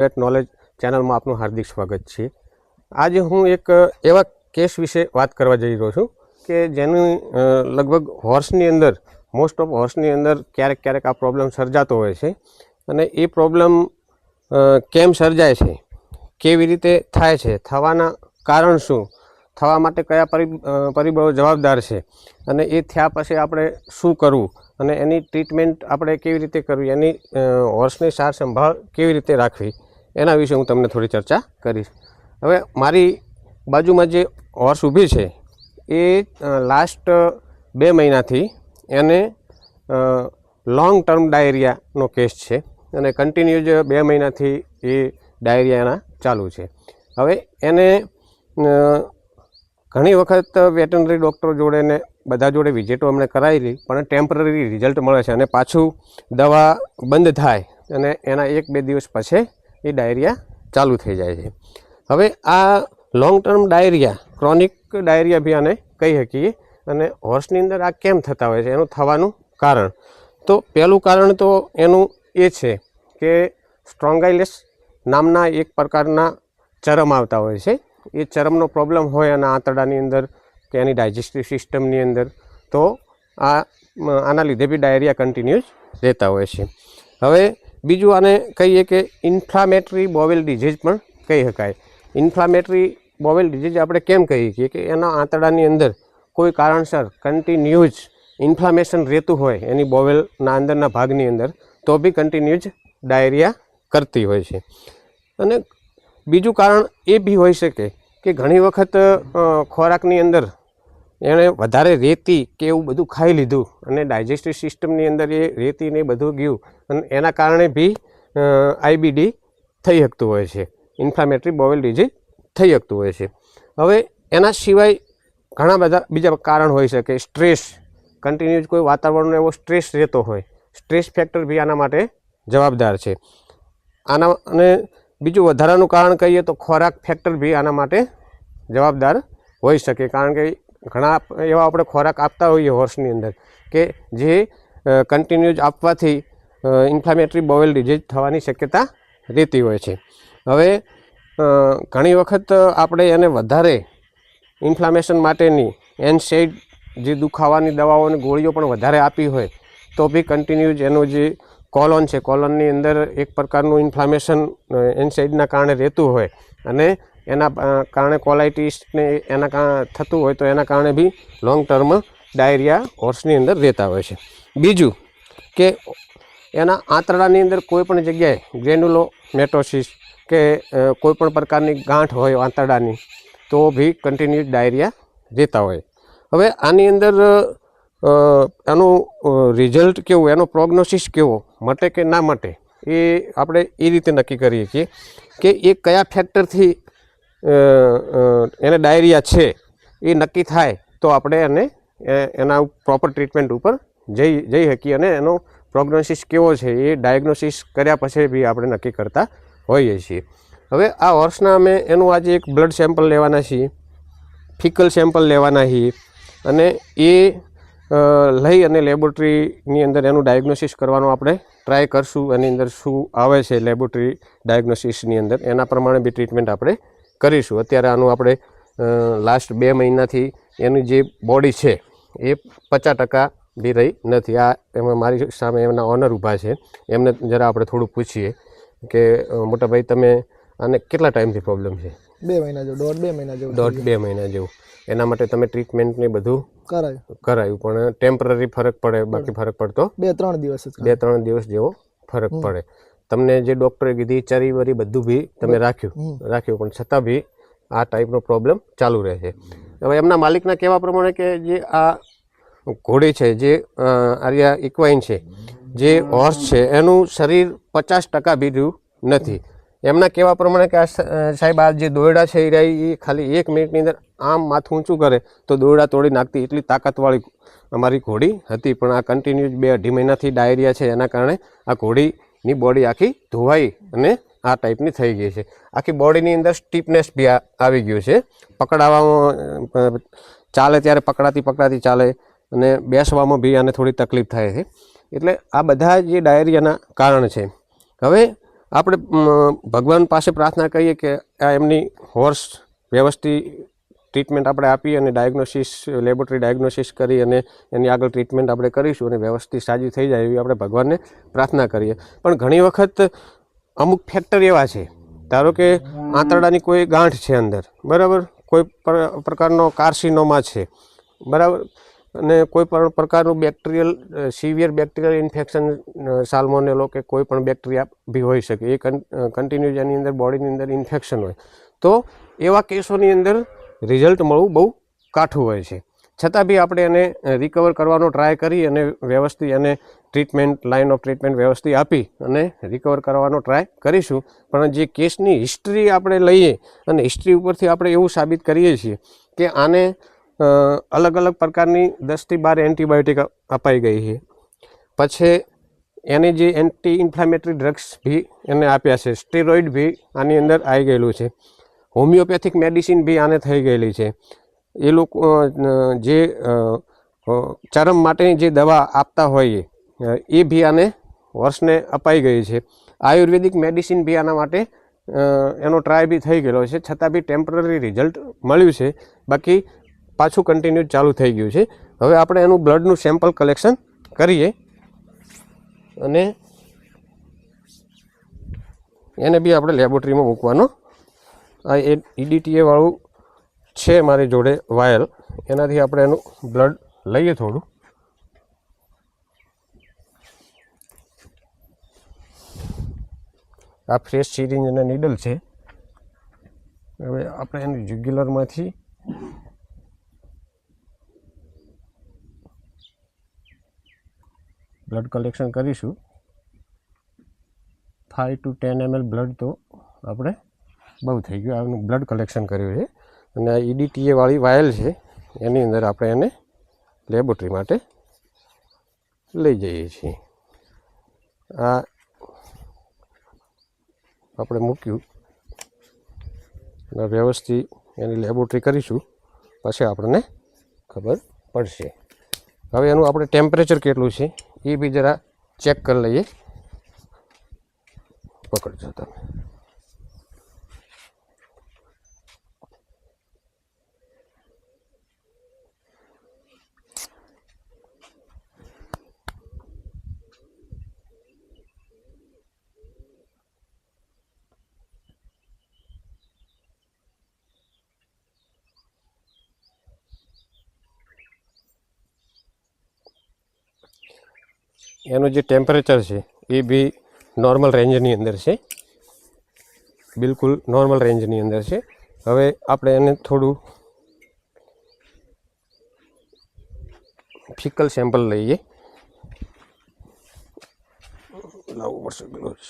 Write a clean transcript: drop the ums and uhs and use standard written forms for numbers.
Wet knowledge ચેનલમાં આપનું હાર્દિક સ્વાગત છે। આજે હું એક એવા કેસ વિશે વાત કરવા જઈ રહ્યો છું કે જેનું લગભગ હોર્સની અંદર મોસ્ટ ઓફ હોર્સની અંદર ક્યારેક ક્યારેક આ પ્રોબ્લેમ સર્જાતો હોય છે અને એ પ્રોબ્લેમ કેમ સર્જાય છે, કેવી રીતે થાય છે, થવાના કારણ શું, થવા માટે કયા પરિબળો જવાબદાર છે અને એ થયા પછી આપણે શું કરવું અને એની ટ્રીટમેન્ટ આપણે કેવી રીતે કરવી, એની હોર્સની સાર સંભાળ કેવી રીતે રાખવી, એના વિશે હું તમને થોડી ચર્ચા કરીશ। હવે મારી બાજુમાં જે હોર્સ ઊભી છે એ લાસ્ટ 2 મહિનાથી એને લોંગ ટર્મ ડાયરિયાનો કેસ છે અને કન્ટિન્યુ જ 2 મહિનાથી એ ડાયરિયા એના ચાલુ છે। હવે એને ઘણી વખત વેટનરી ડૉક્ટર જોડે ને બધા જોડે વિઝિટો અમને કરાવેલી, પણ ટેમ્પરરી રિઝલ્ટ મળે છે અને પાછું દવા બંધ થાય અને એના 1-2 દિવસ પછી એ ડાયરિયા ચાલુ થઈ જાય છે। હવે આ long term diarrhoea, chronic diarrhoea બી આને કહી શકીએ અને હોર્સની અંદર આ કેમ થતા હોય છે, એનું થવાનું કારણ તો પહેલું કારણ તો એનું એ છે કે સ્ટ્રોંગાઇલેસ નામના એક પ્રકારના ચરમ આવતા હોય છે। એ ચરમનો પ્રોબ્લેમ હોય અને આંતરડાની અંદર કે એની ડાયજેસ્ટિવ સિસ્ટમની અંદર તો આના લીધે બી ડાયરિયા કન્ટિન્યુઅસ રહેતા હોય છે। હવે બીજું આને કહીએ કે ઇન્ફ્લામેટરી બોવેલ ડિઝીઝ પણ કહી શકાય। ઇન્ફ્લામેટરી બોવેલ ડિઝીઝ આપણે કેમ કહીએ કે એના આંતરડાની અંદર કોઈ કારણસર કન્ટિન્યુઅસ ઇન્ફ્લામેશન રહેતું હોય એની બોવેલના અંદરના ભાગની અંદર તો બી કન્ટિન્યુઅસ ડાયરિયા કરતી હોય છે। અને બીજું કારણ એ બી હોઈ શકે કે ઘણી વખત ખોરાકની અંદર એણે વધારે રેતી કે એવું બધું ખાઈ લીધું અને ડાયજેસ્ટિવ સિસ્ટમની અંદર એ રેતી ને બધું ગયું અને એના કારણે બી આઈબીડી થઈ શકતું હોય છે, ઇન્ફ્લામેટરી બોવેલ ડિઝીઝ થઈ શકતું હોય છે। હવે એના સિવાય ઘણા બધા બીજા કારણ હોઈ શકે। સ્ટ્રેસ, કન્ટિન્યુઅસ કોઈ વાતાવરણનો એવો સ્ટ્રેસ રહેતો હોય, સ્ટ્રેસ ફેક્ટર બી આના માટે જવાબદાર છે। આના અને બીજું વધારાનું કારણ કહીએ તો ખોરાક ફેક્ટર બી આના માટે જવાબદાર હોઈ શકે, કારણ કે ઘણા એવા આપણે ખોરાક આપતા હોઈએ હોર્સની અંદર કે જે કન્ટિન્યુઅસ આપવાથી ઇન્ફ્લામેટરી બોવેલ ડિઝીઝ થવાની શક્યતા રહેતી હોય છે। હવે ઘણી વખત આપણે એને વધારે ઇન્ફ્લામેશન માટેની એનસેડ જે દુખાવાની દવાઓ અને ગોળીઓ પણ વધારે આપી હોય તો બી કન્ટિન્યુઅસ એનું જે કોલોન છે, કોલોનની અંદર એક પ્રકારનું ઇન્ફ્લામેશન એનસાઇડના કારણે રહેતું હોય અને એના કારણે કોલાઇટિસને એના થતું હોય તો એના કારણે બી લોંગ ટર્મ ડાયરિયા હોર્સની અંદર રહેતા હોય છે। બીજું કે એના આંતરડાની અંદર કોઈ પણ જગ્યાએ ગ્રેન્યુલોમેટોસિસ કે કોઈ પણ પ્રકારની ગાંઠ હોય આંતરડાની તો બી કન્ટિન્યુઅસ ડાયરિયા રહેતા હોય। હવે આની અંદર એનું રિઝલ્ટ કેવું, એનો પ્રોગ્નોસિસ કેવો, મટે કે ના મટે, એ આપણે એ રીતે નક્કી કરીએ છીએ કે એ કયા ફેક્ટરથી એને ડાયરિયા છે એ નક્કી થાય તો આપણે એને એના પ્રોપર ટ્રીટમેન્ટ ઉપર જઈ શકીએ અને એનો પ્રોગ્નોસિસ કેવો છે એ ડાયગ્નોસિસ કર્યા પછી બી આપણે નક્કી કરતા હોઈએ છીએ। હવે આ હોર્સના અમે એનું આજે એક બ્લડ સેમ્પલ લેવાના છીએ, ફિકલ સેમ્પલ લેવાના છીએ અને એ લઈ અને લેબોરેટરીની અંદર એનું ડાયગ્નોસિસ કરવાનો આપણે ટ્રાય કરશું। એની અંદર શું આવે છે લેબોરેટરી ડાયગ્નોસિસની અંદર એના પ્રમાણે બી ટ્રીટમેન્ટ આપણે કરીશું। અત્યારે આનું આપણે લાસ્ટ 2 મહિનાથી એની જે બોડી છે એ 50% બી રહી નથી। આ એમાં મારી સામે એમના ઓનર ઊભા છે, એમને જરા આપણે થોડું પૂછીએ કે મોટા ભાઈ તમે આને કેટલા ટાઈમથી પ્રોબ્લેમ છે? 2 મહિના જેવું, 1.5-2 મહિના જેવું, 1.5-2 મહિના જેવું। એના માટે તમે ટ્રીટમેન્ટ ને બધું કરાયું પણ ટેમ્પરરી ફરક પડે, બાકી ફરક પડતો 2-3 દિવસ 2-3 દિવસ જેવો ફરક પડે। તમને જે ડૉક્ટરે કીધી ચરી વરી બધું બી તમે રાખ્યું પણ છતાં બી આ ટાઈપનો પ્રોબ્લેમ ચાલુ રહે છે। હવે એમના માલિકના કહેવા પ્રમાણે કે જે આ ઘોડી છે, જે આર્યા ઇક્વાઇન છે, જે હોર્સ છે, એનું શરીર 50% બી રહ્યું નથી। એમના કહેવા પ્રમાણે કે આ સાહેબ આ જે દોરડા છે એ ખાલી 1 મિનિટની અંદર આમ માથું ઊંચું કરે તો દોરડા તોડી નાખતી એટલી તાકાતવાળી અમારી ઘોડી હતી, પણ આ કન્ટિન્યુઅસ 2-2.5 મહિનાથી ડાયરિયા છે એના કારણે આ ઘોડીની બોડી આખી ધોવાઈ અને આ ટાઈપની થઈ ગઈ છે। આખી બોડીની અંદર સ્ટીફનેસ બી આવી ગયું છે, પકડાવામાં ચાલે ત્યારે પકડાતી ચાલે અને બેસવામાં બી આને થોડી તકલીફ થાય છે। એટલે આ બધા જે ડાયરિયાના કારણ છે। હવે આપણે ભગવાન પાસે પ્રાર્થના કરીએ કે આ એમની હોર્સ વ્યવસ્થિત ટ્રીટમેન્ટ આપણે આપી અને ડાયગ્નોસિસ લેબોરેટરી ડાયગ્નોસિસ કરી અને એની આગળ ટ્રીટમેન્ટ આપણે કરીશું અને વ્યવસ્થિત સાજી થઈ જાય એવી આપણે ભગવાનને પ્રાર્થના કરીએ. પણ ઘણી વખત અમુક ફેક્ટર એવા છે, ધારો કે આંતરડાની કોઈ ગાંઠ છે અંદર, બરાબર, કોઈ પ્રકારનો કાર્સિનોમા છે, બરાબર, અને કોઈ પણ પ્રકારનું બેક્ટેરિયલ સિવિયર બેક્ટેરિયલ ઇન્ફેક્શન, સાલ્મોનેલો કે કોઈ પણ બેક્ટેરિયા બી હોઈ શકે, એ કન્ટિન્યુઅસ એની અંદર બોડીની અંદર ઇન્ફેક્શન હોય, તો એવા કેસોની અંદર રિઝલ્ટ મળવું બહુ કાઠું હોય છે. છતાં બી આપણે એને રિકવર કરવાનો ટ્રાય કરી અને વ્યવસ્થિત એને ટ્રીટમેન્ટ, લાઇન ઓફ ટ્રીટમેન્ટ વ્યવસ્થિત આપી અને રિકવર કરવાનો ટ્રાય કરીશું. પણ જે કેસની હિસ્ટ્રી આપણે લઈએ અને હિસ્ટ્રી ઉપરથી આપણે એવું સાબિત કરીએ છીએ કે આને અલગ અલગ પ્રકારની 10થી 12 એન્ટીબાયોટિક અપાઈ ગઈ છે, પછી એની જે એન્ટી ઇન્ફ્લામેટરી ડ્રગ્સ બી એને આપ્યા છે, સ્ટેરોઇડ બી આની અંદર આવી ગયેલું છે, હોમિયોપેથિક મેડિસિન બી આને થઈ ગયેલી છે, એ લોકો જે ચરમ માટેની જે દવા આપતા હોય એ બી આને વર્ષને અપાઈ ગઈ છે, આયુર્વેદિક મેડિસિન બી આના માટે એનો ટ્રાય બી થઈ ગયેલો છે, છતાં બી ટેમ્પરરી રિઝલ્ટ મળ્યું છે, બાકી પાછું કન્ટિન્યુ ચાલુ થઈ ગયું છે. હવે આપણે એનું બ્લડનું સેમ્પલ કલેક્શન કરીએ અને એને બી આપણે લેબોરેટરીમાં મૂકવાનો. આ EDTA વાળું છે મારી જોડે વાયલ, એનાથી આપણે એનું બ્લડ લઈએ થોડું. આ ફ્રેશ સિરિંજ અને નીડલ છે. હવે આપણે એની જ્યુગ્યુલરમાંથી બ્લડ કલેક્શન કરીશું. 5 to 10 ml બ્લડ તો આપણે બહુ થઈ ગયું. આનું બ્લડ કલેક્શન કર્યું છે અને આ EDTA વાળી વાયલ છે, એની અંદર આપણે એને લેબોરેટરી માટે લઈ જઈએ છીએ. આ આપણે મૂક્યું અને વ્યવસ્થિત એની લેબોરેટરી કરીશું, પછી આપણને ખબર પડશે. હવે એનું આપણે ટેમ્પરેચર કેટલું છે એ બી જરા ચેક કરી લઈએ. પકડજો તમે. એનું જે ટેમ્પરેચર છે એ બી નોર્મલ રેન્જની અંદર છે, બિલકુલ નોર્મલ રેન્જની અંદર છે. હવે આપણે એને થોડું ફિકલ સેમ્પલ લઈએ. લાવવું પડશે ગ્લોવ્સ.